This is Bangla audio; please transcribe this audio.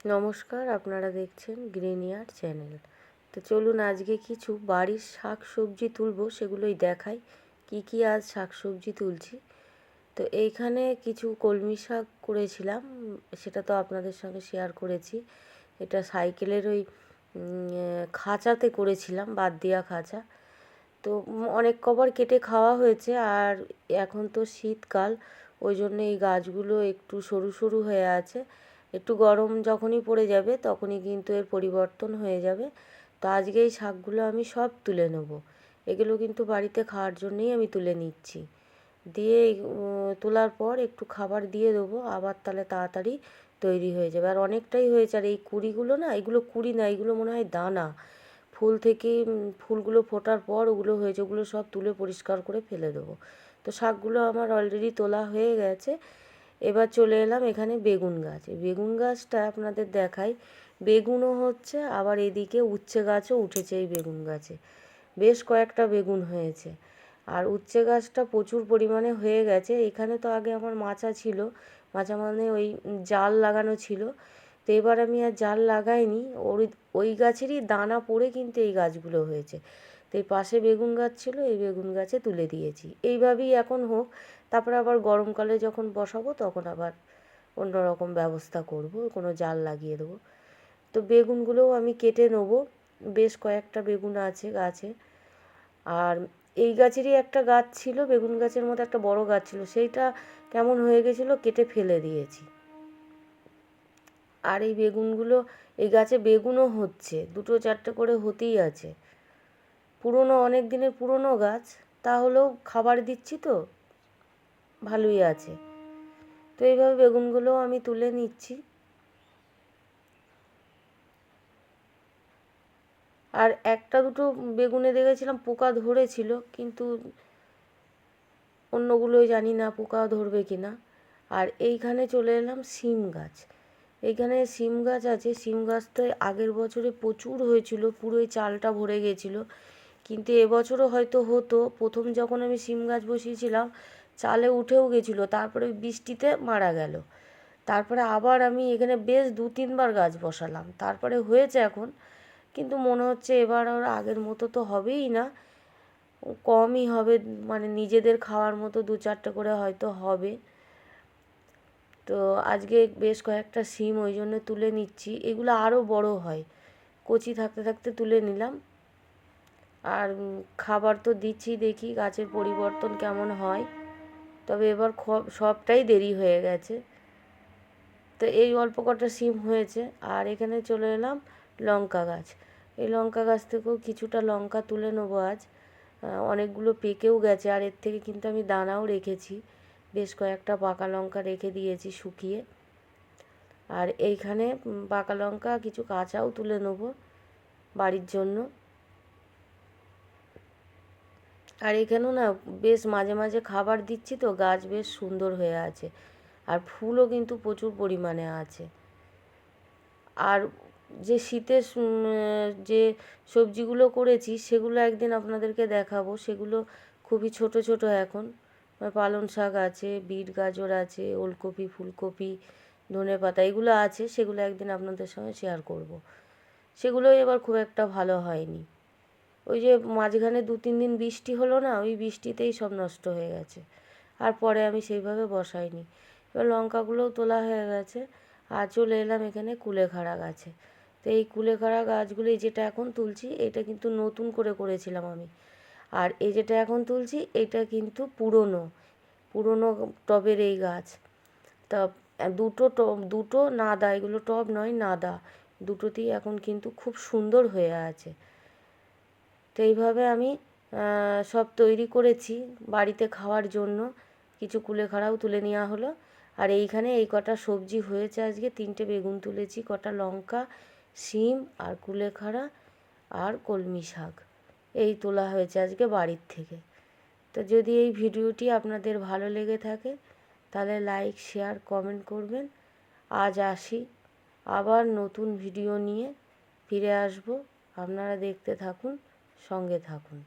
নমস্কার, আপনারা দেখছেন গ্রিনিয়ার চ্যানেল। তো চলুন আজকে কিছু বাড়ির শাক সবজি তুলবো, সেগুলোই দেখাই কি কি আজ শাক সবজি তুলছি। তো এইখানে কিছু কলমি শাক করেছিলাম, সেটা তো আপনাদের সঙ্গে শেয়ার করেছি। এটা সাইকেলের ওই খাঁচাতে করেছিলাম, বাদ দেওয়া খাঁচা। তো অনেক কবার কেটে খাওয়া হয়েছে, আর এখন তো শীতকাল, ওই জন্য এই গাছগুলো একটু সরু সরু হয়ে আছে। একটু গরম যখনই পড়ে যাবে তখনই কিন্তু এর পরিবর্তন হয়ে যাবে। তো আজকে এই শাকগুলো আমি সব তুলে নেব। এগুলো কিন্তু বাড়িতে খাওয়ার জন্যই আমি তুলে নিচ্ছি। দিয়ে তোলার পর একটু খাবার দিয়ে দেবো, আবার তাহলে তাড়াতাড়ি তৈরি হয়ে যাবে। আর অনেকটাই হয়েছে। আর এই কুঁড়িগুলো না, এগুলো কুঁড়ি না, এগুলো মনে হয় দানা। ফুল থেকে ফুলগুলো ফোটার পর ওগুলো হয়েছে, ওগুলো সব তুলে পরিষ্কার করে ফেলে দেবো। তো শাকগুলো আমার অলরেডি তোলা হয়ে গেছে। এবার চলে এলাম এখানে বেগুন গাছ। এই বেগুন গাছটা আপনাদের দেখাই। বেগুনও হচ্ছে, আবার এদিকে উচ্ছে গাছও উঠেছে এই বেগুন গাছে। বেশ কয়েকটা বেগুন হয়েছে। আর উচ্ছে গাছটা প্রচুর পরিমাণে হয়ে গেছে। এখানে তো আগে আমার মাচা ছিল, মাচা মানে ওই জাল লাগানো ছিল। তো এবার আমি আর জাল লাগাইনি, ওই গাছেরই দানা পড়ে কিন্তু এই গাছগুলো হয়েছে। তো এই পাশে বেগুন গাছ ছিল, এই বেগুন গাছে তুলে দিয়েছি। এইভাবেই এখন হোক, তারপরে আবার গরমকালে যখন বসাবো তখন আবার অন্য রকম ব্যবস্থা করব, কোনো জাল লাগিয়ে দেবো। তো বেগুনগুলোও আমি কেটে নেবো, বেশ কয়েকটা বেগুন আছে গাছে। আর এই গাছেরই একটা গাছ ছিল, বেগুন গাছের মতো একটা বড় গাছ ছিল, সেইটা কেমন হয়ে গেছিলো, কেটে ফেলে দিয়েছি। আর এই বেগুনগুলো, এই গাছে বেগুনও হচ্ছে, দুটো চারটে করে হতেই আছে। পুরনো, অনেক দিনের পুরনো গাছ, তাহলেও খাবার দিচ্ছি তো ভালোই আছে। তো এইভাবে বেগুনগুলোও আমি তুলে নিচ্ছি। আর একটা দুটো বেগুনে দেখেছিলাম পোকা ধরেছিল, কিন্তু অন্যগুলোই জানি না পোকা ধরবে কি না। আর এইখানে চলে এলাম সিম গাছ। এইখানে সিম গাছ আছে। সিম গাছটা আগের বছরে প্রচুর হয়েছিল, পুরো এই চালটা ভরে গেছিলো। কিন্তু এবছরও হয়তো হতো। প্রথম যখন আমি সিম গাছ বসিয়েছিলাম চালে উঠেও গেছিলো, তারপরে বৃষ্টিতে মারা গেল। তারপরে আবার আমি এখানে বেশ 2-3 বার গাছ বসালাম, তারপরে হয়েছে এখন। কিন্তু মনে হচ্ছে এবার আর আগের মতো তো হবেই না, কমই হবে, মানে নিজেদের খাওয়ার মতো 2-4টে করে হয়তো হবে। তো আজকে বেশ কয়েকটা সিম ওই জন্য তুলে নিচ্ছি। এগুলো আরও বড় হয়, কচি থাকতে থাকতে তুলে নিলাম। আর খাবার তো দিচ্ছি, দেখি গাছের পরিবর্তন কেমন হয়। তবে এবার সবটাই দেরি হয়ে গেছে। তো এই অল্প কটা সিম হয়েছে। আর এখানে চলে এলাম লঙ্কা গাছ। এই লঙ্কা গাছ থেকেও কিছুটা লঙ্কা তুলে নেবো আজ। অনেকগুলো পেকেও গেছে, আর এর থেকে কিন্তু আমি দানাও রেখেছি। বেশ কয়েকটা পাকা লঙ্কা রেখে দিয়েছি শুকিয়ে। আর এইখানে পাকা লঙ্কা, কিছু কাঁচাও তুলে নেবো বাড়ির জন্য। আর এখানেও না বেশ মাঝে মাঝে খাবার দিচ্ছি, তো গাছ বেশ সুন্দর হয়ে আছে। আর ফুলও কিন্তু প্রচুর পরিমাণে আছে। আর যে শীতের যে সবজিগুলো করেছি সেগুলো একদিন আপনাদেরকে দেখাবো। সেগুলো খুবই ছোট ছোট এখন। পালং শাক আছে, বিট গাজর আছে, ওলকপি, ফুলকপি, ধনেপাতা, এগুলো আছে। সেগুলো একদিন আপনাদের সঙ্গে শেয়ার করব। সেগুলো এবার খুব একটা ভালো হয়নি। ওই যে মাঝখানে 2-3 দিন বৃষ্টি হলো না, ওই বৃষ্টিতেই সব নষ্ট হয়ে গেছে। আর পরে আমি সেইভাবে বসাইনি। এবার লঙ্কাগুলোও তোলা হয়ে গেছে। আর চলে এলাম এখানে কুলেখাড়া গাছে। তো এই কুলেখাড়া গাছগুলি, যেটা এখন তুলছি এটা কিন্তু নতুন করে করেছিলাম আমি। আর এই যেটা এখন তুলছি এটা কিন্তু পুরনো পুরনো টবের এই গাছ। তা দুটো নাদা, এগুলো টব নয়, নাদা। দুটোতেই এখন কিন্তু খুব সুন্দর হয়ে আছে। তো এইভাবে আমি সব তৈরি করেছি বাড়িতে খাওয়ার জন্য। কিছু কুলেখাড়াও তুলে নেওয়া হলো। আর এইখানে এই কটা সবজি হয়েছে আজকে। 3টে বেগুন তুলেছি, কটা লঙ্কা, শিম আর কুলেখাড়া আর কলমি শাক, এই তোলা হয়েছে আজকে বাড়ির থেকে। তো যদি এই ভিডিওটি আপনাদের ভালো লেগে থাকে তাহলে লাইক, শেয়ার, কমেন্ট করবেন। আজ আসি, আবার নতুন ভিডিও নিয়ে ফিরে আসব। আপনারা দেখতে থাকুন, সঙ্গে থাকুন।